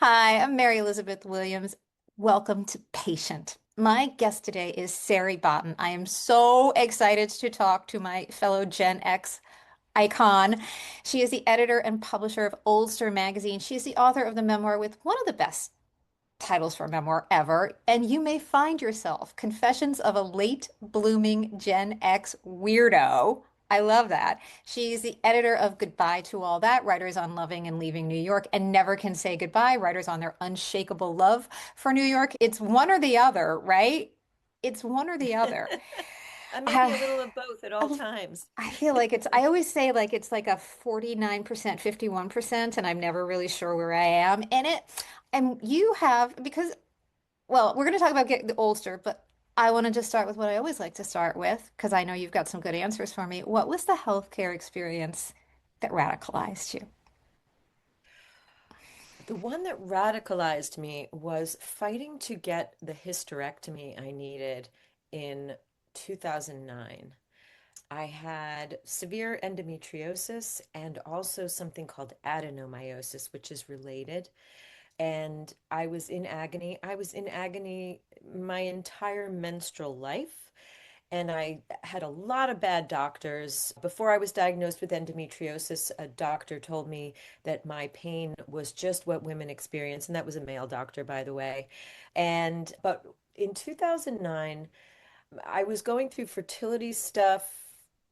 Hi, I'm Mary Elizabeth Williams. Welcome to Patient. My guest today is Sari Botton. I am so excited to talk to my fellow Gen X icon. She is the editor and publisher of Oldster magazine. She is the author of the memoir with one of the best titles for a memoir ever, and you may find yourself Confessions of a Late Blooming Gen X Weirdo. I love that. She's the editor of Goodbye to All That, Writers on Loving and Leaving New York, and Never Can Say Goodbye, Writers on Their Unshakable Love for New York. It's one or the other, right? It's one or the other. Maybe a I, little of both at all times. I feel like I always say like it's like a 49%, 51%, and I'm never really sure where I am in it. And you have, because well, we're going to talk about getting the Ulster, but I want to just start with what I always like to start with, because I know you've got some good answers for me. What was the healthcare experience that radicalized you? The one that radicalized me was fighting to get the hysterectomy I needed in 2009. I had severe endometriosis and also something called adenomyosis, which is related. And I was in agony. I was in agony my entire menstrual life. And I had a lot of bad doctors. Before I was diagnosed with endometriosis, a doctor told me that my pain was just what women experience. And that was a male doctor, by the way. But in 2009, I was going through fertility stuff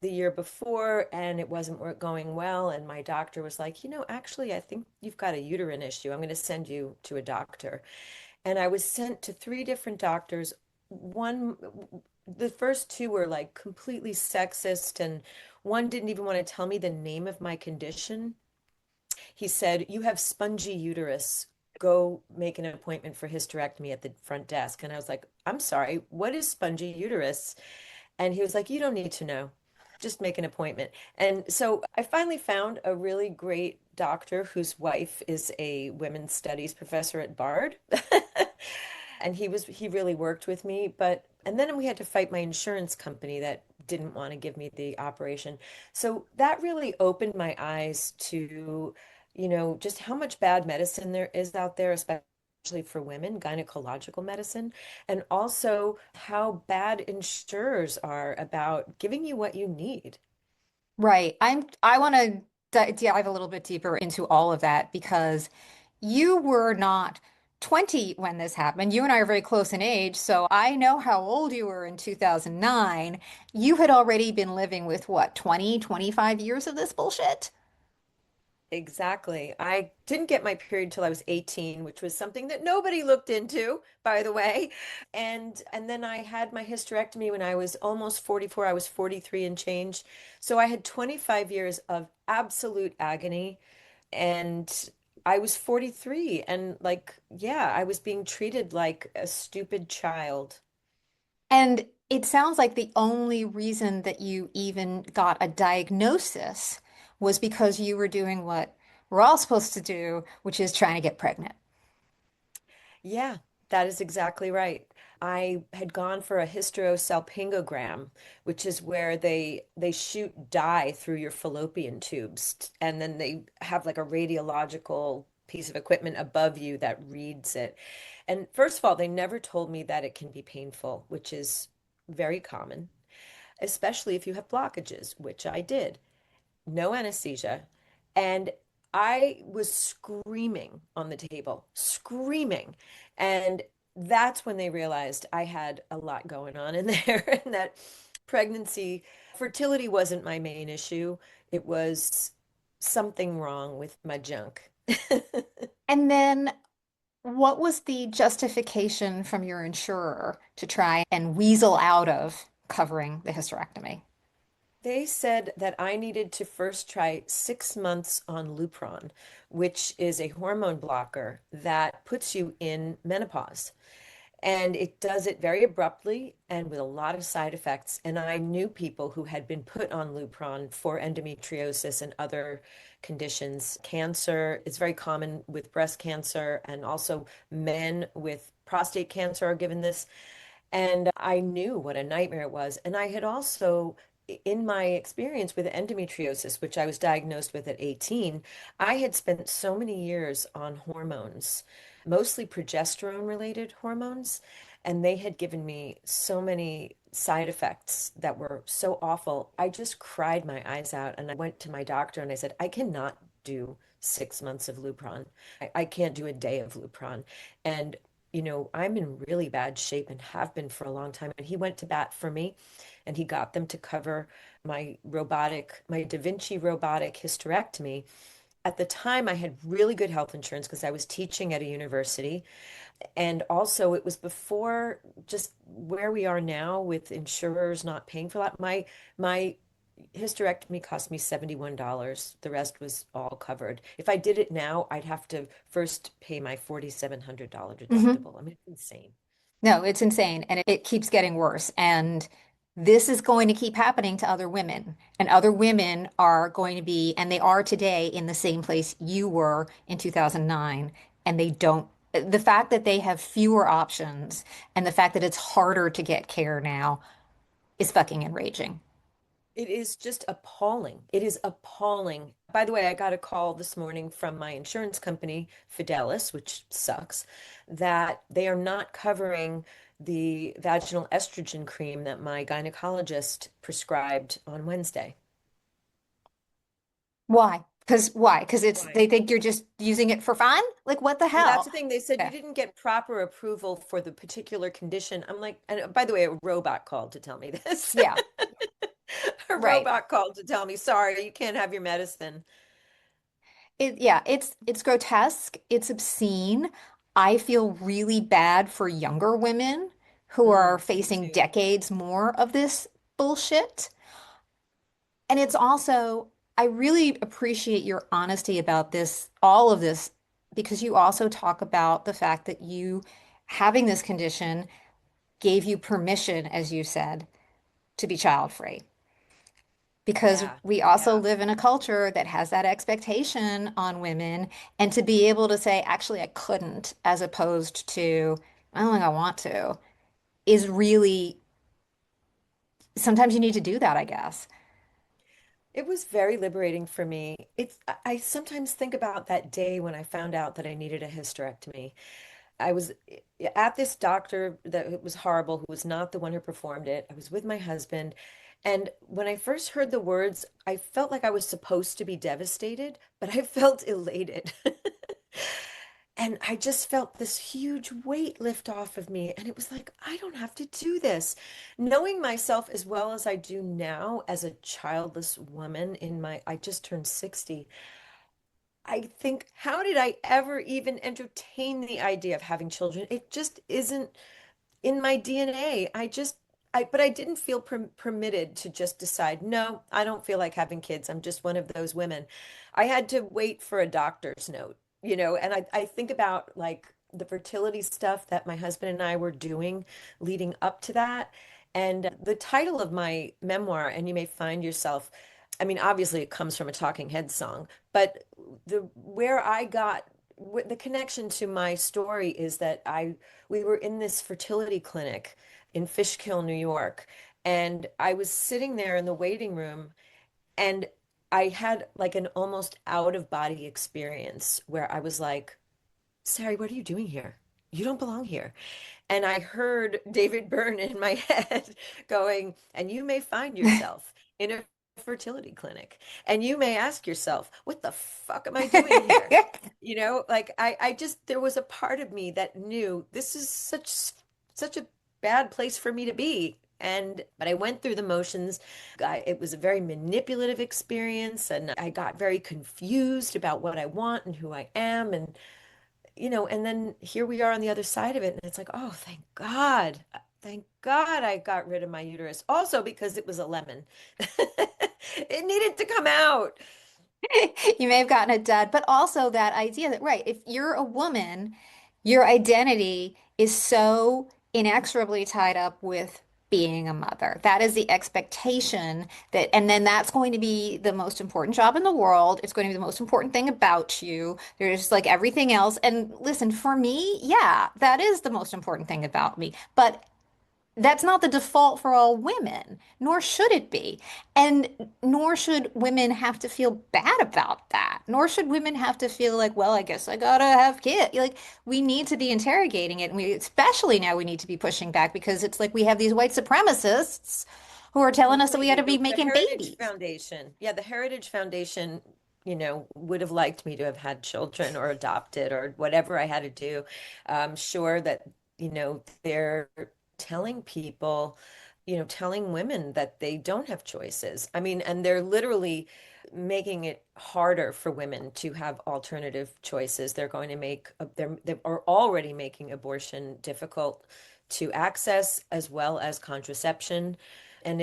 the year before and it wasn't going well. And my doctor was like, actually, I think you've got a uterine issue. I'm going to send you to a doctor. And I was sent to three different doctors. One, the first two were like completely sexist, and one didn't even want to tell me the name of my condition. He said, "You have spongy uterus. Go make an appointment for hysterectomy at the front desk." And I was like, "I'm sorry, what is spongy uterus?" And he was like, "You don't need to know. Just make an appointment." And so I finally found a really great doctor whose wife is a women's studies professor at Bard. And he really worked with me, but and then we had to fight my insurance company that didn't want to give me the operation. So that really opened my eyes to, just how much bad medicine there is out there, especially for women, gynecological medicine, and also how bad insurers are about giving you what you need. Right. I want to dive a little bit deeper into all of that because you were not 20 when this happened. You and I are very close in age, so I know how old you were in 2009. You had already been living with what, 20, 25 years of this bullshit? Exactly. I didn't get my period till I was 18, which was something that nobody looked into, by the way. And then I had my hysterectomy when I was almost 44. I was 43 and change. So I had 25 years of absolute agony, and I was 43, and like, yeah, I was being treated like a stupid child. And it sounds like the only reason that you even got a diagnosis was because you were doing what we're all supposed to do, which is trying to get pregnant. Yeah, that is exactly right. I had gone for a hysterosalpingogram, which is where they shoot dye through your fallopian tubes, and then they have like a radiological piece of equipment above you that reads it. And first of all, they never told me that it can be painful, which is very common, especially if you have blockages, which I did. No anesthesia. And I was screaming on the table, screaming. And that's when they realized I had a lot going on in there and that pregnancy, fertility wasn't my main issue. It was something wrong with my junk. And then what was the justification from your insurer to try and weasel out of covering the hysterectomy? They said that I needed to first try 6 months on Lupron, which is a hormone blocker that puts you in menopause. And it does it very abruptly and with a lot of side effects. And I knew people who had been put on Lupron for endometriosis and other conditions. Cancer is very common with breast cancer, and also men with prostate cancer are given this. And I knew what a nightmare it was. And I had also in my experience with endometriosis, which I was diagnosed with at 18, I had spent so many years on hormones, mostly progesterone related hormones, and they had given me so many side effects that were so awful. I just cried my eyes out and I went to my doctor and I said, I cannot do 6 months of Lupron. I can't do a day of Lupron. And I'm in really bad shape and have been for a long time. And he went to bat for me and he got them to cover my Da Vinci robotic hysterectomy. At the time, I had really good health insurance because I was teaching at a university. And also, it was before just where we are now with insurers not paying for that. My hysterectomy cost me $71. The rest was all covered. If I did it now, I'd have to first pay my $4,700 Mhm. deductible. I mean, it's insane. No, it's insane and it keeps getting worse. And this is going to keep happening to other women. And other women are going to be, and they are today in the same place you were in 2009. And they don't, the fact that they have fewer options and the fact that it's harder to get care now is fucking enraging. It is just appalling. It is appalling. By the way, I got a call this morning from my insurance company, Fidelis, which sucks, that they are not covering the vaginal estrogen cream that my gynecologist prescribed on Wednesday. Why? Why? Because Why? they think you're just using it for fun? Like what the Well, that's hell? the thing. They said you Yeah. didn't get proper approval for the particular condition. I'm like, and by the way, a robot called to tell me this. Yeah, A right. robot called to tell me, sorry, you can't have your medicine. Yeah, it's grotesque, it's obscene. I feel really bad for younger women who are Me facing too. decades more of this bullshit. And it's also, I really appreciate your honesty about this, all of this, because you also talk about the fact that you having this condition gave you permission, as you said, to be child free. Because Yeah, we also yeah. live in a culture that has that expectation on women, and to be able to say, actually, I couldn't, as opposed to, I don't think I want to, is really, sometimes you need to do that, I guess. It was very liberating for me. I sometimes think about that day when I found out that I needed a hysterectomy. I was at this doctor that it was horrible, who was not the one who performed it. I was with my husband. And when I first heard the words, I felt like I was supposed to be devastated, but I felt elated. And I just felt this huge weight lift off of me. And it was like, I don't have to do this. Knowing myself as well as I do now as a childless woman I just turned 60. I think, how did I ever even entertain the idea of having children? It just isn't in my DNA. But I didn't feel permitted to just decide, no, I don't feel like having kids. I'm just one of those women. I had to wait for a doctor's note, and I think about like the fertility stuff that my husband and I were doing leading up to that. And the title of my memoir, and you may find yourself, I mean, obviously it comes from a Talking Heads song, but the connection to my story is that we were in this fertility clinic in Fishkill, New York, and I was sitting there in the waiting room and I had like an almost out of body experience where I was like, Sari, what are you doing here? You don't belong here. And I heard David Byrne in my head going, and you may find yourself in a fertility clinic. And you may ask yourself, what the fuck am I doing here? Like I just, there was a part of me that knew this is such a bad place for me to be. But I went through the motions. It was a very manipulative experience, and I got very confused about what I want and who I am. And then here we are on the other side of it. And it's like, oh, thank God. Thank God I got rid of my uterus. Also because it was a lemon. It needed to come out. You may have gotten it done, but also that idea that, right, if you're a woman, your identity is so inexorably tied up with being a mother. That is the expectation that, and then that's going to be the most important job in the world. It's going to be the most important thing about you. There's like everything else. And listen, for me, yeah, that is the most important thing about me. But that's not the default for all women, nor should it be. And nor should women have to feel bad about that. Nor should women have to feel like, well, I guess I gotta have kids. Like, we need to be interrogating it. And we, especially now, we need to be pushing back because it's like we have these white supremacists who are telling us that we got Completely. to be The making Heritage babies. Foundation. Yeah, the Heritage Foundation, would have liked me to have had children or adopted or whatever I had to do. I'm sure that, they're telling people, telling women that they don't have choices. I mean, and they're literally making it harder for women to have alternative choices. They're going to make, they are already making abortion difficult to access as well as contraception. And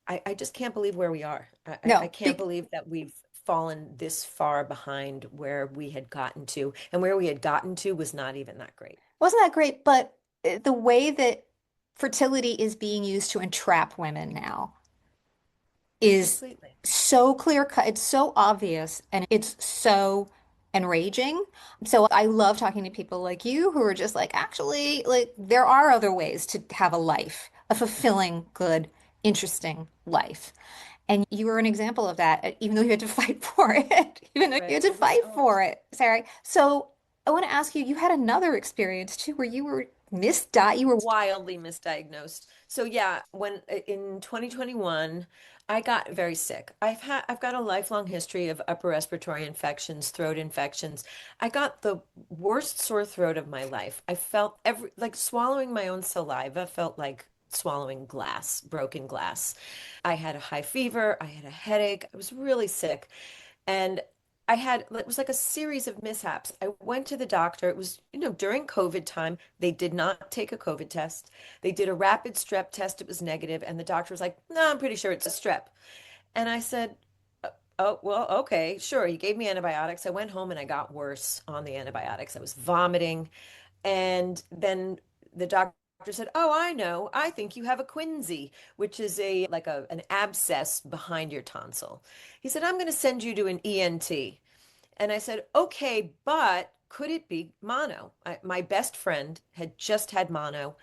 I just can't believe where we are. I No, can't believe that we've fallen this far behind where we had gotten to, and where we had gotten to was not even that great. wasn't that great? But the way that fertility is being used to entrap women now is Completely. so clear cut. It's so obvious and it's so enraging. So I love talking to people like you who are just like, actually, like there are other ways to have a life, a fulfilling, good, interesting life. And you were an example of that, even though you had to fight for it, even though you Right. had to It was fight for it, Sarah. So I want to ask you, you had another experience too, where you were misdiagnosed. You were wildly misdiagnosed. So yeah, when in 2021, I got very sick. I've got a lifelong history of upper respiratory infections, throat infections. I got the worst sore throat of my life. I felt like swallowing my own saliva felt like swallowing glass, broken glass. I had a high fever, I had a headache. I was really sick. And it was like a series of mishaps. I went to the doctor. It was, during COVID time. They did not take a COVID test. They did a rapid strep test. It was negative, and the doctor was like, "No, I'm pretty sure it's a strep." And I said, "Oh, well, okay, sure." He gave me antibiotics. I went home and I got worse on the antibiotics. I was vomiting. And then the doctor said, "Oh, I know. I think you have a quinsy, which is an abscess behind your tonsil." He said, "I'm going to send you to an ENT." And I said, "Okay, but could it be mono?" My best friend had just had mono,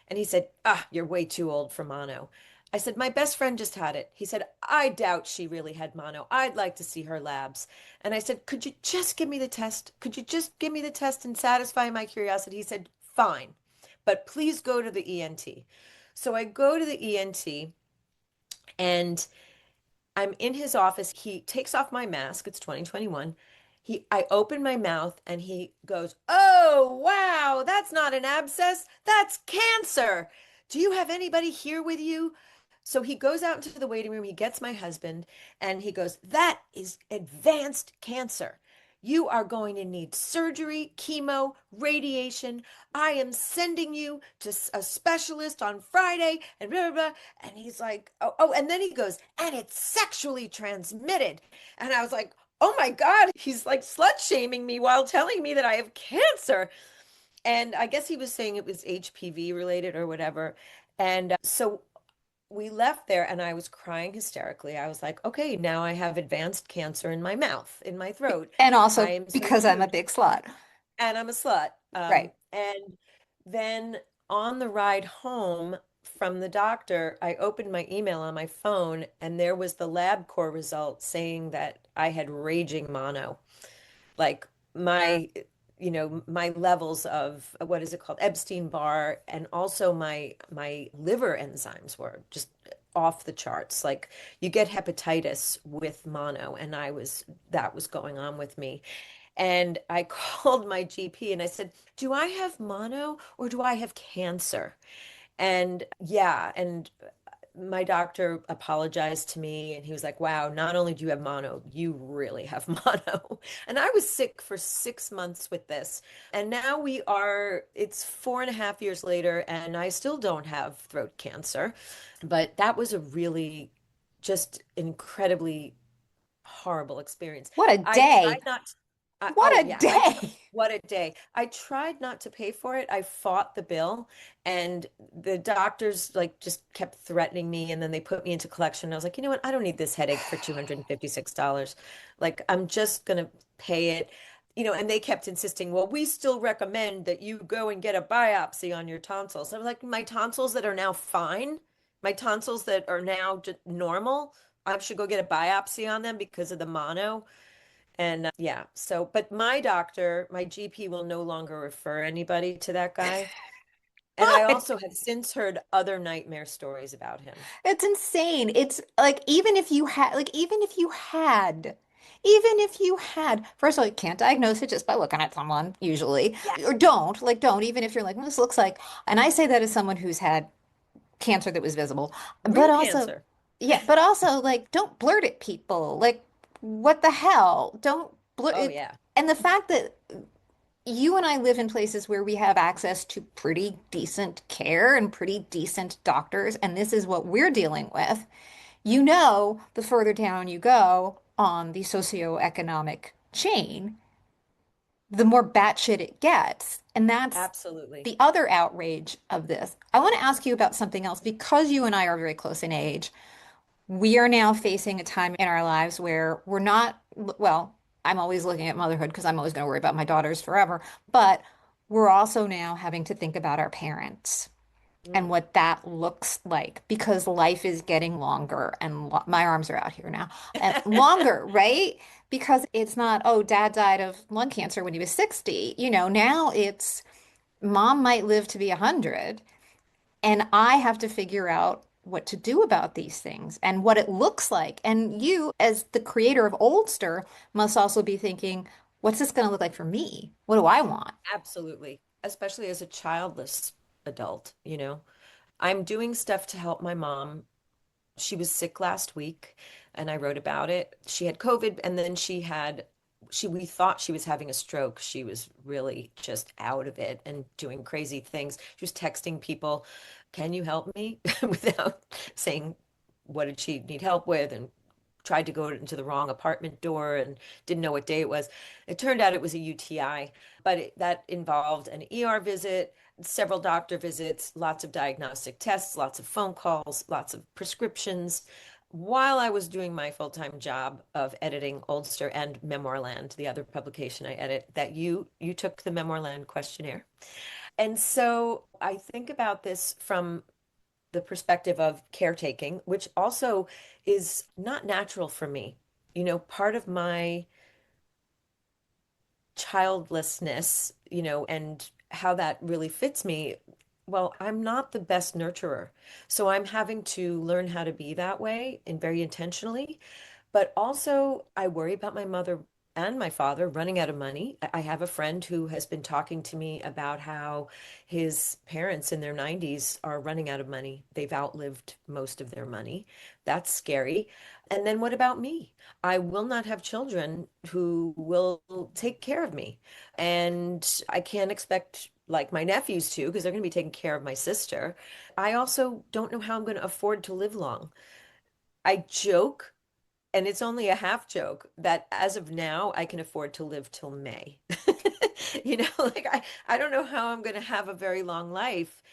and he said, "Ah, you're way too old for mono." I said, "My best friend just had it." He said, "I doubt she really had mono. I'd like to see her labs." And I said, "Could you just give me the test? Could you just give me the test and satisfy my curiosity?" He said, "Fine, but please go to the ENT." So I go to the ENT, and I'm in his office. He takes off my mask. It's 2021. I open my mouth and he goes, "Oh, wow, that's not an abscess. That's cancer. Do you have anybody here with you?" So he goes out into the waiting room. He gets my husband and he goes, "That is advanced cancer. You are going to need surgery, chemo, radiation. I am sending you to a specialist on Friday," and blah, blah, blah. And he's like, oh, and then he goes, "And it's sexually transmitted." And I was like, "Oh my God, he's like slut shaming me while telling me that I have cancer." And I guess he was saying it was HPV related or whatever. And so we left there and I was crying hysterically. I was like, "Okay, now I have advanced cancer in my mouth, in my throat. and I also am so because I'm a screwed." big slut. And I'm a slut. Right. And then on the ride home from the doctor, I opened my email on my phone and there was the LabCorp result saying that I had raging mono. Like my, my levels of what is it called? Epstein-Barr, and also my liver enzymes were just off the charts. Like you get hepatitis with mono, and that was going on with me. And I called my GP and I said, "Do I have mono or do I have cancer?" And yeah, and my doctor apologized to me and he was like, "Wow, not only do you have mono, you really have mono." And I was sick for 6 months with this. And now it's 4.5 years later and I still don't have throat cancer. But that was a really just incredibly horrible experience. What a I day. tried not What oh a yeah, day. what a day. I tried not to pay for it. I fought the bill and the doctors like just kept threatening me and then they put me into collection. I was like, "You know what? I don't need this headache for $256. Like I'm just gonna pay it." and they kept insisting, well, we still recommend that you go and get a biopsy on your tonsils. I'm like, my tonsils that are now fine, my tonsils that are now just normal, I should go get a biopsy on them because of the mono. And yeah, so, but my doctor, my GP will no longer refer anybody to that guy. And I What? also have since heard other nightmare stories about him. It's insane. It's like even if you had, first of all, you can't diagnose it just by looking at someone, usually. Yeah. Or don't, even if you're like, well, this looks like, and I say that as someone who's had cancer that was visible. But Real also, cancer. yeah, but also like don't blurt at people. Like, what the hell? Don't blurt Oh, it. yeah. And the fact that you and I live in places where we have access to pretty decent care and pretty decent doctors, and this is what we're dealing with. The further down you go on the socioeconomic chain, the more batshit it gets. And that's Absolutely. the other outrage of this. I want to ask you about something else because you and I are very close in age. We are now facing a time in our lives where we're not, well, I'm always looking at motherhood because I'm always going to worry about my daughters forever, but we're also now having to think about our parents and Mm. what that looks like because life is getting longer and my arms are out here now and longer, right? Because it's not, oh, dad died of lung cancer when he was 60. Now it's mom might live to be 100 and I have to figure out what to do about these things and what it looks like. And you, as the creator of Oldster, must also be thinking, what's this going to look like for me? What do I want? Absolutely. Especially as a childless adult, I'm doing stuff to help my mom. She was sick last week and I wrote about it. She had COVID and then we thought she was having a stroke. She was really just out of it and doing crazy things. She was texting people, "Can you help me?" without saying what did she need help with, and tried to go into the wrong apartment door and didn't know what day it was. It turned out it was a UTI, but that involved an ER visit, several doctor visits, lots of diagnostic tests, lots of phone calls, lots of prescriptions, while I was doing my full-time job of editing Oldster and Memoirland, the other publication I edit, that you took the Memoirland questionnaire. And so I think about this from the perspective of caretaking, which also is not natural for me. Part of my childlessness, and how that really fits me. Well, I'm not the best nurturer. So I'm having to learn how to be that way and very intentionally. But also, I worry about my mother and my father running out of money. I have a friend who has been talking to me about how his parents in their 90s are running out of money. They've outlived most of their money. That's scary. And then what about me? I will not have children who will take care of me. And I can't expect like my nephews to because they're going to be taking care of my sister. I also don't know how I'm going to afford to live long. I joke, and it's only a half joke, that as of now, I can afford to live till May. Like I don't know how I'm going to have a very long life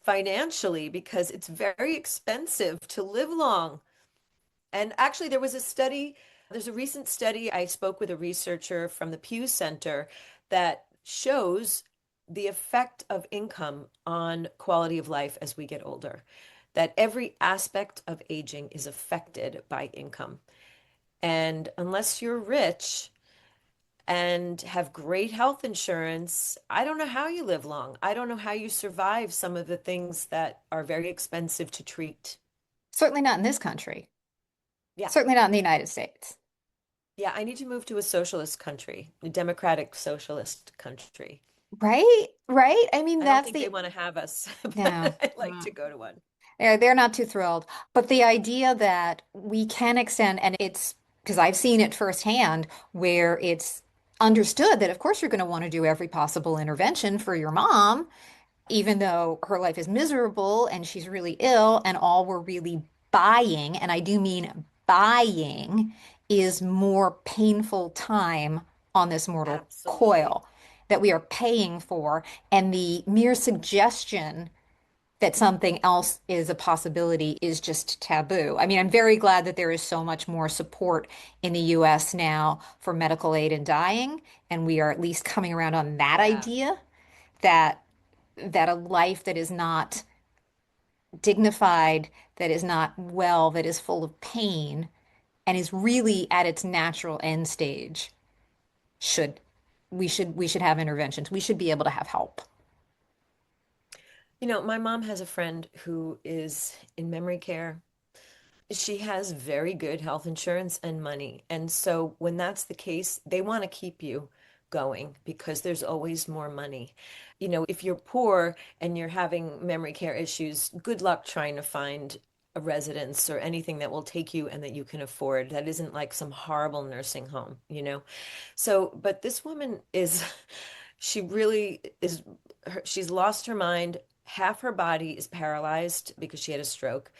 financially because it's very expensive to live long. And actually, there's a recent study. I spoke with a researcher from the Pew Center that shows the effect of income on quality of life as we get older, that every aspect of aging is affected by income. And unless you're rich and have great health insurance, I don't know how you live long. I don't know how you survive some of the things that are very expensive to treat. Certainly not in this country. Yeah. Certainly not in the United States. Yeah, I need to move to a socialist country, a democratic socialist country. Right? Right? I mean, I don't that's think they the want to have us, no. but I'd like Mm. to go to one. They're not too thrilled. But the idea that we can extend, and it's because I've seen it firsthand where it's understood that, of course, you're going to want to do every possible intervention for your mom, even though her life is miserable and she's really ill, and all we're really buying, and I do mean buying, is more painful time on this mortal Absolutely. coil that we are paying for. And the mere suggestion that something else is a possibility is just taboo. I mean, I'm very glad that there is so much more support in the US now for medical aid in dying, and we are at least coming around on that Yeah. idea that a life that is not dignified, that is not well, that is full of pain, and is really at its natural end stage should we should have interventions. We should be able to have help. You know, my mom has a friend who is in memory care. She has very good health insurance and money. And so when that's the case, they want to keep you going because there's always more money. You know, if you're poor and you're having memory care issues, good luck trying to find a residence or anything that will take you and that you can afford. That isn't like some horrible nursing home, you know? So, but this woman is, she really is, she's lost her mind. Half her body is paralyzed because she had a stroke.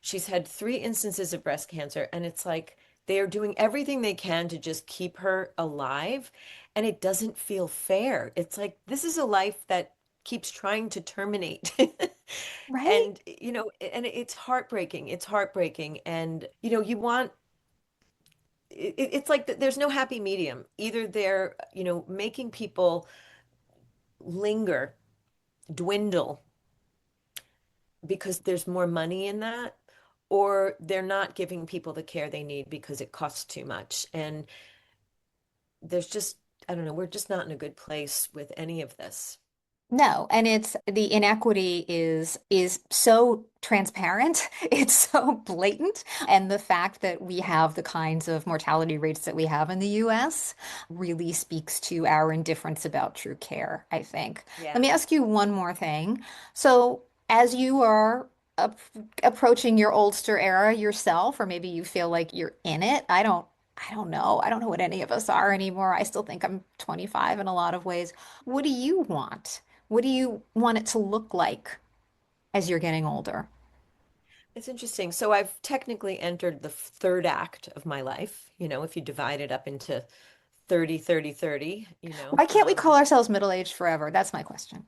She's had 3 instances of breast cancer, and it's like they are doing everything they can to just keep her alive, and it doesn't feel fair. It's like this is a life that keeps trying to terminate. Right? And, you know, and it's heartbreaking. It's heartbreaking. And, you know, you want it's like there's no happy medium. Either they're, you know, making people linger, dwindle because there's more money in that, or they're not giving people the care they need because it costs too much. And there's just, I don't know, we're just not in a good place with any of this. No, and it's the inequity is so transparent. It's so blatant. And the fact that we have the kinds of mortality rates that we have in the US really speaks to our indifference about true care, I think. Let me Yeah. ask you one more thing. So, as you are ap approaching your oldster era yourself, or maybe you feel like you're in it, I don't know. I don't know what any of us are anymore. I still think I'm 25 in a lot of ways. What do you want? What do you want it to look like as you're getting older? It's interesting. So I've technically entered the third act of my life, you know, if you divide it up into 30, 30, 30, you know. Why can't we call ourselves middle-aged forever? That's my question.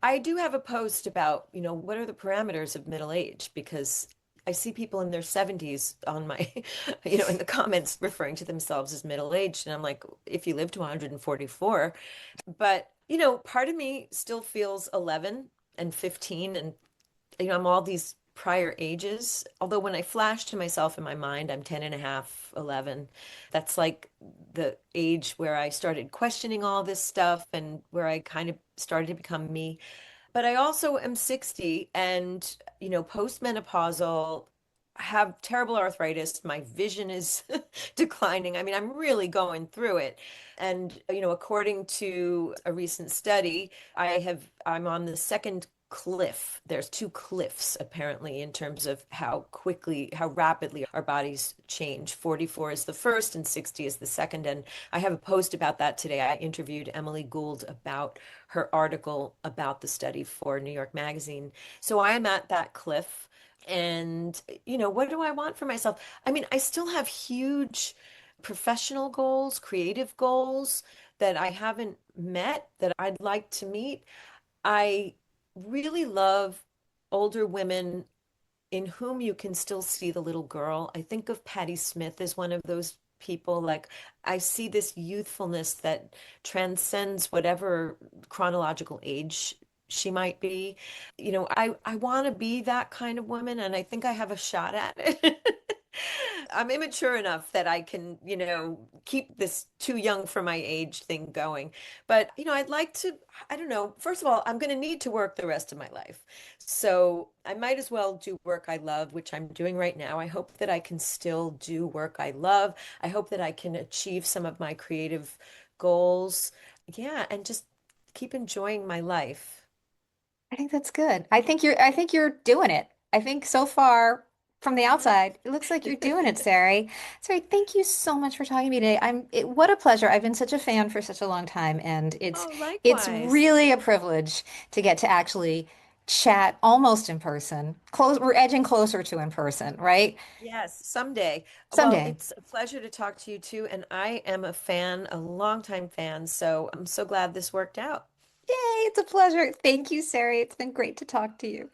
I do have a post about, you know, what are the parameters of middle age? Because I see people in their 70s on my, you know, in the comments referring to themselves as middle aged. And I'm like, if you live to 144, but, you know, part of me still feels 11 and 15 and you know, I'm all these prior ages. Although when I flash to myself in my mind, I'm 10 and a half, 11. That's like the age where I started questioning all this stuff and where I kind of started to become me. But I also am 60 and, you know, postmenopausal, have terrible arthritis. My vision is declining. I mean, I'm really going through it. And, you know, according to a recent study, I'm on the second cliff. There's two cliffs apparently in terms of how quickly, how rapidly our bodies change. 44 is the first and 60 is the second. And I have a post about that today. I interviewed Emily Gould about her article about the study for New York Magazine. So I am at that cliff. And, you know, what do I want for myself? I mean, I still have huge professional goals, creative goals that I haven't met that I'd like to meet. I really love older women in whom you can still see the little girl. I think of Patti Smith as one of those people. Like, I see this youthfulness that transcends whatever chronological age she might be. You know, I want to be that kind of woman, and I think I have a shot at it. I'm immature enough that I can, you know, keep this too young for my age thing going. But, you know, I'd like to, I don't know. First of all, I'm going to need to work the rest of my life. So I might as well do work I love, which I'm doing right now. I hope that I can still do work I love. I hope that I can achieve some of my creative goals. Yeah, and just keep enjoying my life. I think that's good. I think you're doing it. I think so far from the Yeah. outside, it looks like you're doing it, Sari. Sari, thank you so much for talking to me today. What a pleasure. I've been such a fan for such a long time, and it's Oh, it's likewise. really a privilege to get to actually chat almost in person. We're edging closer to in person, right? Yes, someday. Well, Someday. it's a pleasure to talk to you too. And I am a fan, a longtime fan. So I'm so glad this worked out. Yay, it's a pleasure. Thank you, Sari. It's been great to talk to you.